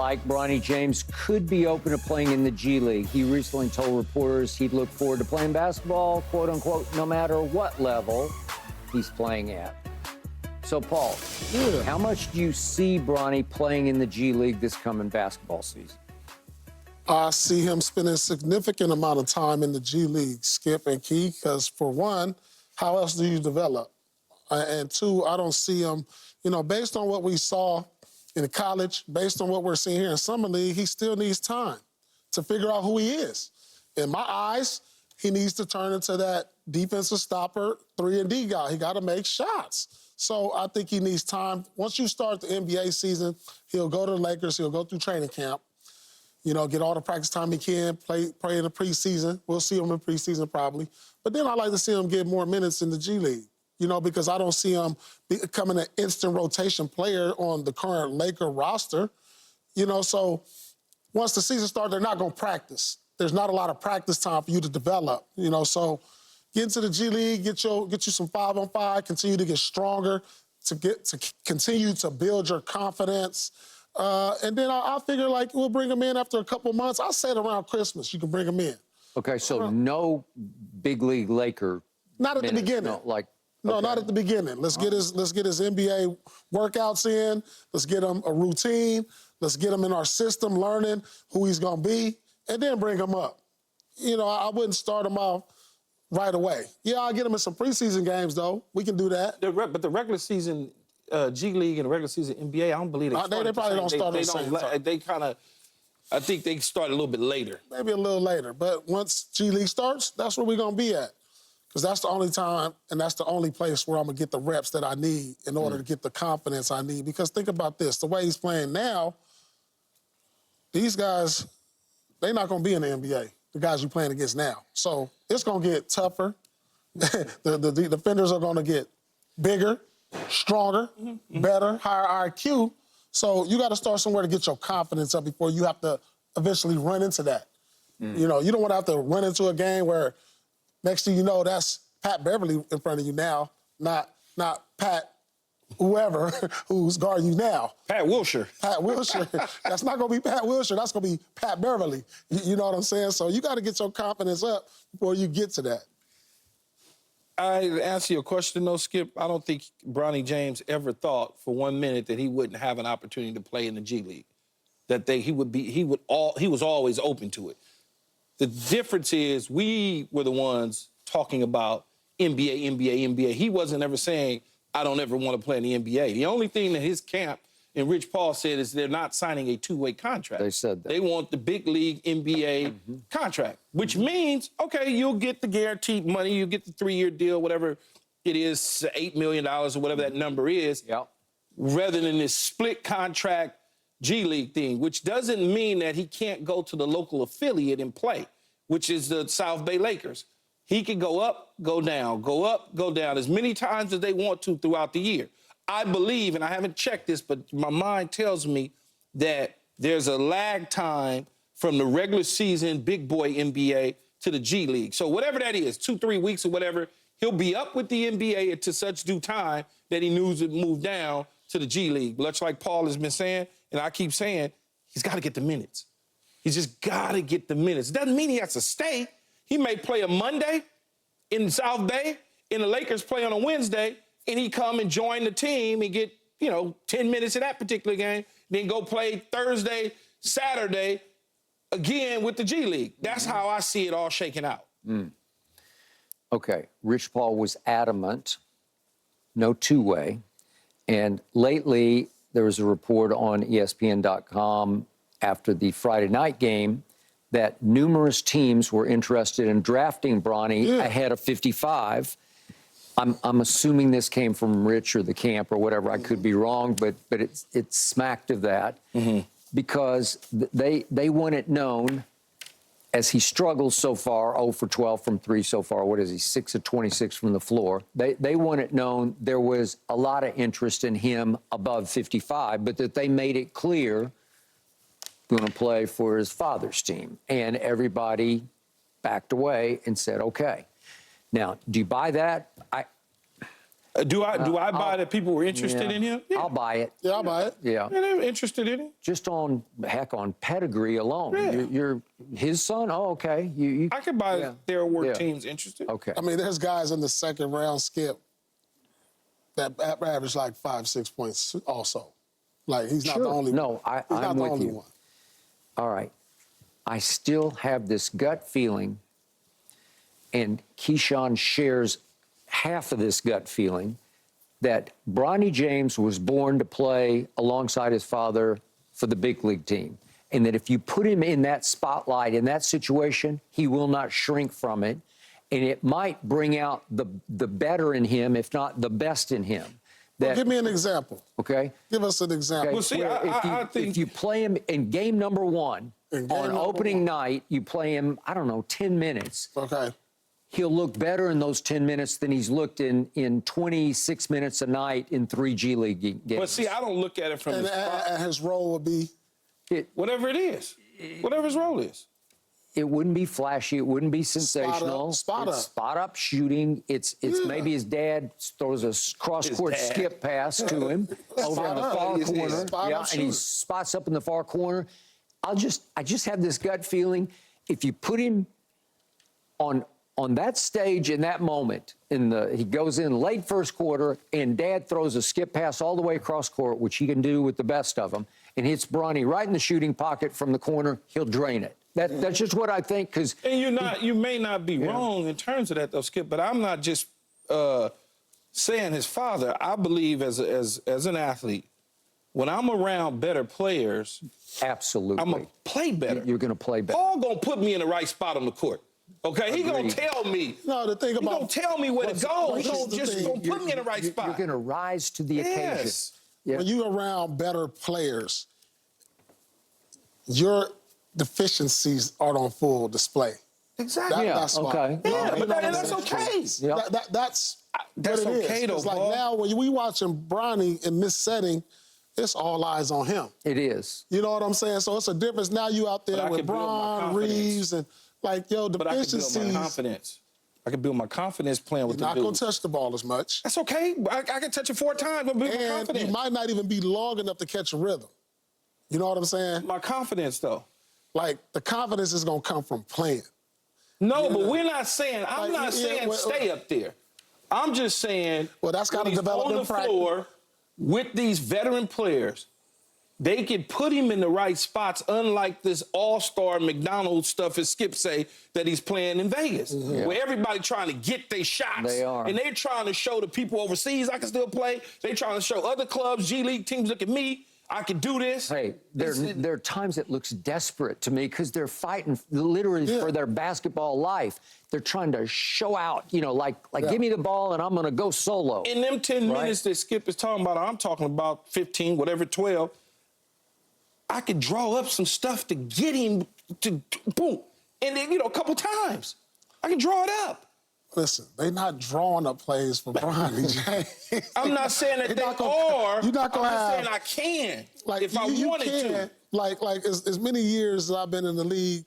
Like Bronny James could be open to playing in the G League. He recently told reporters he'd look forward to playing basketball, quote unquote, no matter what level he's playing at. So, Paul, how much do you see Bronny playing in the G League this coming basketball season? I see him spending a significant amount of time in the G League, Skip and Key, because for one, how else do you develop? And two, I don't see him, based on what we saw in college, based on what we're seeing here in Summer League, he still needs time to figure out who he is. In my eyes, he needs to turn into that defensive stopper, 3-and-D guy. He got to make shots. So I think he needs time. Once you start the NBA season, he'll go to the Lakers, he'll go through training camp, get all the practice time he can, play in the preseason. We'll see him in the preseason probably. But then I'd like to see him get more minutes in the G League. Because I don't see him becoming an instant rotation player on the current Laker roster. So once the season starts, they're not going to practice. There's not a lot of practice time for you to develop, So get into the G League, get you some 5-on-5, continue to get stronger, to continue to build your confidence. And then I figure, we'll bring him in after a couple months. I said around Christmas, you can bring him in. Okay, so no big league Laker Not at minutes, the beginning. No, okay. not at the beginning. Let's get his NBA workouts in. Let's get him a routine. Let's get him in our system, learning who he's going to be, and then bring him up. I wouldn't start him off right away. Yeah, I'll get him in some preseason games, though. We can do that. But the regular season G League and the regular season NBA, I don't believe they probably don't start at the same time. They kind of, I think they start a little bit later. Maybe a little later. But once G League starts, that's where we're going to be at. Because that's the only time and that's the only place where I'm going to get the reps that I need in order to get the confidence I need. Because think about this. The way he's playing now, these guys, they're not going to be in the NBA, the guys you're playing against now. So it's going to get tougher. the defenders are going to get bigger, stronger, better, higher IQ. So you got to start somewhere to get your confidence up before you have to eventually run into that. You don't want to have to run into a game where next thing you know, that's Pat Beverly in front of you now, not Pat whoever who's guarding you now. Pat Wilshire. Pat Wilshire. That's not going to be Pat Wilshire. That's going to be Pat Beverly. You know what I'm saying? So you got to get your confidence up before you get to that. I answer your question, though, Skip. I don't think Bronny James ever thought for 1 minute that he wouldn't have an opportunity to play in the G League. That he was always open to it. The difference is we were the ones talking about NBA. He wasn't ever saying, I don't ever want to play in the NBA. The only thing that his camp and Rich Paul said is they're not signing a two-way contract. They said that. They want the big league NBA contract, which means, okay, you'll get the guaranteed money, you get the 3-year deal, whatever it is, $8 million or whatever that number is, rather than this split contract G League thing, which doesn't mean that he can't go to the local affiliate and play, which is the South Bay Lakers. He can go up, go down, go up, go down as many times as they want to throughout the year. I believe, and I haven't checked this, but my mind tells me that there's a lag time from the regular season big boy NBA to the G League. So whatever that is, 2-3 weeks or whatever, he'll be up with the NBA to such due time that he needs to move down to the G League. Much like Paul has been saying, and I keep saying, he's got to get the minutes. He's just got to get the minutes. It doesn't mean he has to stay. He may play a Monday in South Bay, and the Lakers play on a Wednesday, and he come and join the team and get, 10 minutes in that particular game, then go play Thursday, Saturday, again with the G League. That's how I see it all shaking out. Okay, Rich Paul was adamant, no two-way. And lately, there was a report on ESPN.com after the Friday night game that numerous teams were interested in drafting Bronny ahead of 55. I'm assuming this came from Rich or the camp or whatever. I could be wrong, but it smacked of that because they want it known, as he struggles so far, 0 for 12 from 3 so far. What is he, 6 of 26 from the floor? They want it known there was a lot of interest in him above 55, but that they made it clear going to play for his father's team. And everybody backed away and said, okay. Now, do you buy that? Do I buy that people were interested in him? I'll buy it. Yeah, I'll buy it. Yeah. Yeah, they were interested in him. Just on pedigree alone. Yeah. You're his son? Oh, okay. You I could buy Yeah. there were Yeah. teams interested. okay. I mean, there's guys in the second round, Skip, that average like 5-6 points also. Like, he's not Sure. the only one. No, He's I'm not the with only you. one. All right. I still have this gut feeling, and Keyshawn shares half of this gut feeling, that Bronny James was born to play alongside his father for the big league team. And that if you put him in that spotlight, in that situation, he will not shrink from it. And it might bring out the better in him, if not the best in him. Well, give me an example. Okay? Give us an example. Well, see, Where I think if you play him in game number one, In game on number opening one. night, you play him, I don't know, 10 minutes. Okay. He'll look better in those 10 minutes than he's looked in 26 minutes a night in 3 G League games. But see, I don't look at it from And, the spot. and his role would be? Whatever it is. Whatever his role is. It wouldn't be flashy. It wouldn't be sensational. Spot It's up. spot up shooting. It's maybe his dad throws a cross-court dad. skip pass to him over in the up. far He's a corner. spot up And he shooter. spots up in the far corner. I just have this gut feeling, if you put him on that stage in that moment, he goes in late first quarter, and dad throws a skip pass all the way across court, which he can do with the best of them, and hits Bronny right in the shooting pocket from the corner, he'll drain it. That's just what I think, because And you may not be wrong in terms of that, though, Skip, but I'm not just saying his father. I believe as an athlete, when I'm around better players, absolutely. I'm going to play better. You're going to play better. Paul going to put me in the right spot on the court. Okay? He going to tell me. No, the thing He about going to tell me where to go. He this is going the to just thing. gonna put me in the right spot. You're going to rise to the occasion. Yes. Yeah. when you're around better players, your deficiencies are on full display. Exactly. That's why. okay. Yeah, You but know what I'm that's saying? okay. Yeah. That's That's what it okay, is. though, It's like Paul. now when we watching Bronny in this setting, it's all eyes on him. It is. You know what I'm saying? So it's a difference. Now you out But there I with can build my Bron, confidence. Reeves, and like, yo, But I can build deficiencies. my confidence. I can build my confidence playing with You're the not going dudes. to touch the ball as much. That's okay. I can touch it 4 times. But build my And confidence. you might not even be long enough to catch a rhythm. You know what I'm saying? My confidence, though. Like, the confidence is going to come from playing. No, but we're not saying. I'm Like, not yeah, saying well, stay up there. I'm just saying. Well, that's gotta when he's develop on in the practice. floor with these veteran players. They can put him in the right spots, unlike this all-star McDonald's stuff, as Skip say, that he's playing in Vegas, where everybody trying to get their shots. They are. And they're trying to show the people overseas I can still play. They're trying to show other clubs, G League teams, look at me. I can do this. Hey, there are times it looks desperate to me because they're fighting literally for their basketball life. They're trying to show out, like give me the ball and I'm going to go solo. In them 10 Right. minutes that Skip is talking about, I'm talking about 15, whatever, 12, I could draw up some stuff to get him to boom. And then, a couple times. I can draw it up. Listen, they're not drawing up plays for Bronny James. I'm not saying that they are. You're not gonna I'm have. just saying I can if I you wanted can, to. Like as many years as I've been in the league,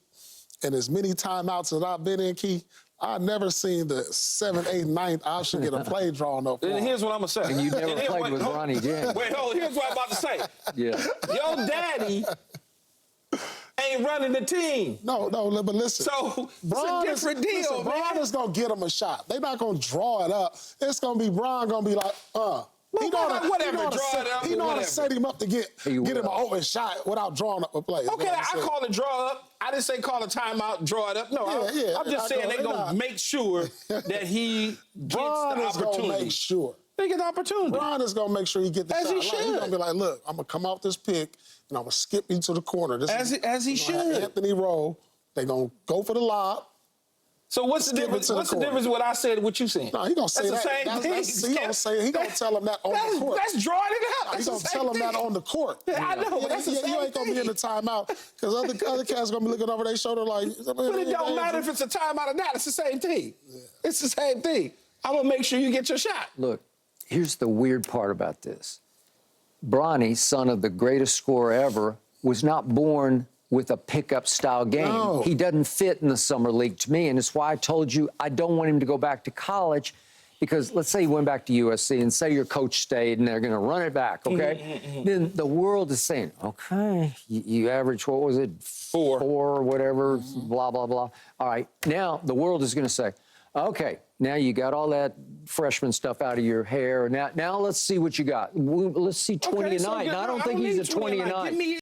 and as many timeouts as I've been in, Key, I've never seen the 7th, 8th, 9th option get a play drawn up. For And him. here's what I'm going to say. And you never played with Bronny James. Wait, hold on. Here's what I'm about to say. Yeah. Your daddy ain't running the team. No, but listen. So it's a different deal, man. Bron is gonna get him a shot. They're not gonna draw it up. It's gonna be Bron gonna be like, He know how to- whatever, he know how to draw set- it up He or know how to whatever. set him up to get him an open shot without drawing up a play. is what Okay, I'm I saying. call it draw up. I didn't say call a timeout, draw it up. No, I'm just saying they're going to make sure that he gets Bron the is gonna opportunity. make sure. They get the opportunity. Bron is gonna make sure he get the As shot. he Like, should. He's gonna be like, look, I'm gonna come out this pick and I'm gonna skip you to the corner. This As he you know, should. Anthony roll. They gonna go for the lob. So what's the Skip it difference? to the What's the corner. difference with what I said and what you saying? No, he gonna say That's that. the same thing. He gonna say. He gonna tell him that on the court. That's drawing it up. He That's gonna the tell same him that thing. on the court. Yeah, I know, but that's the You same ain't gonna be in the thing. timeout because other cats gonna be looking over their shoulder like. But it don't matter if it's a timeout or not. It's the same thing. It's the same thing. I'm gonna make sure you get your shot. Look, here's the weird part about this. Bronny, son of the greatest scorer ever, was not born with a pickup style game. No. He doesn't fit in the summer league to me, and it's why I told you I don't want him to go back to college because let's say you went back to USC and say your coach stayed and they're going to run it back, okay? Then the world is saying, okay, you average, what was it? 4 or whatever, blah, blah, blah. All right, now the world is going to say, okay, now you got all that freshman stuff out of your hair. Now let's see what you got. Let's see 20 Okay, a so night. good. And I No, don't think he's need a 20 a 20 night. Give me